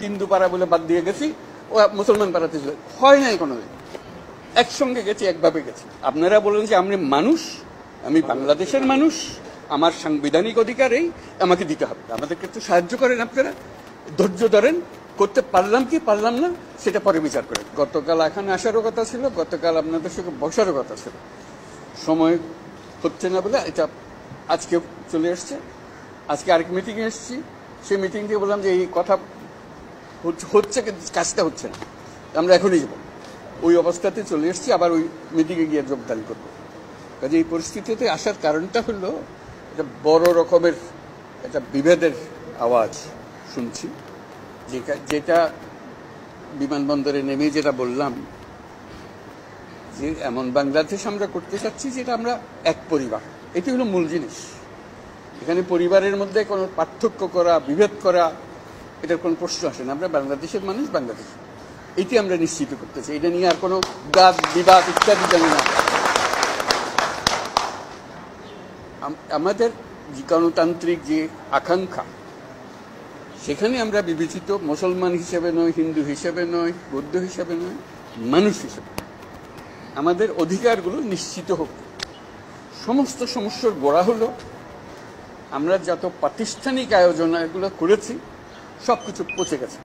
হিন্দু পাড়া বলে বাদ দিয়ে গেছি, ও মুসলমান পাড়াতে ছিল, হয় নাই কোনোদিন। একসঙ্গে গেছি, একভাবে গেছি। আপনারা বলেন যে আমি মানুষ, আমি বাংলাদেশের মানুষ, আমার সাংবিধানিক অধিকার এই, আমাকে দিতে হবে। আমাদেরকে একটু সাহায্য করেন আপনারা, ধৈর্য ধরেন, করতে পারলাম কি পারলাম না সেটা পরে বিচার করেন। গতকাল এখানে আসারও কথা ছিল, গতকাল আপনাদের সঙ্গে বসারও কথা ছিল, সময় হচ্ছে না বলে এটা আজকে চলে এসছে। আজকে আরেক মিটিংয়ে এসেছি, সেই মিটিং দিয়ে বললাম যে এই কথা হচ্ছে কিন্তু কাজটা হচ্ছে না, আমরা এখনই যাব। ওই অবস্থাতে চলে এসেছি, আবার ওই মিটিংয়ে গিয়ে যোগদান করবো। কাজে এই পরিস্থিতিতে আসার কারণটা হলো একটা বড় রকমের একটা বিভেদের আওয়াজ শুনছি, যেটা বিমানবন্দরে নেমে যেটা বললাম যে এমন বাংলাদেশ আমরা করতে চাচ্ছি যেটা আমরা এক পরিবার, এটি হলো মূল জিনিস। এখানে পরিবারের মধ্যে কোনো পার্থক্য করা, বিভেদ করা, এটার কোনো প্রশ্ন আসে না। আমরা বাংলাদেশের মানুষ, বাংলাদেশ, এটি আমরা নিশ্চিত করতে চাই। এটা নিয়ে আর কোনো বাদ বিবাদ ইত্যাদি জানি না। আমাদের গণতান্ত্রিক যে আকাঙ্ক্ষা, সেখানে আমরা বিবেচিত মুসলমান হিসেবে নয়, হিন্দু হিসেবে নয়, বৌদ্ধ হিসেবে নয়, মানুষ হিসেবে আমাদের অধিকারগুলো নিশ্চিত হোক। সমস্ত সমস্যার গোড়া হলো আমরা যত প্রাতিষ্ঠানিক আয়োজন এগুলো করেছি সব কিছু পচে গেছে।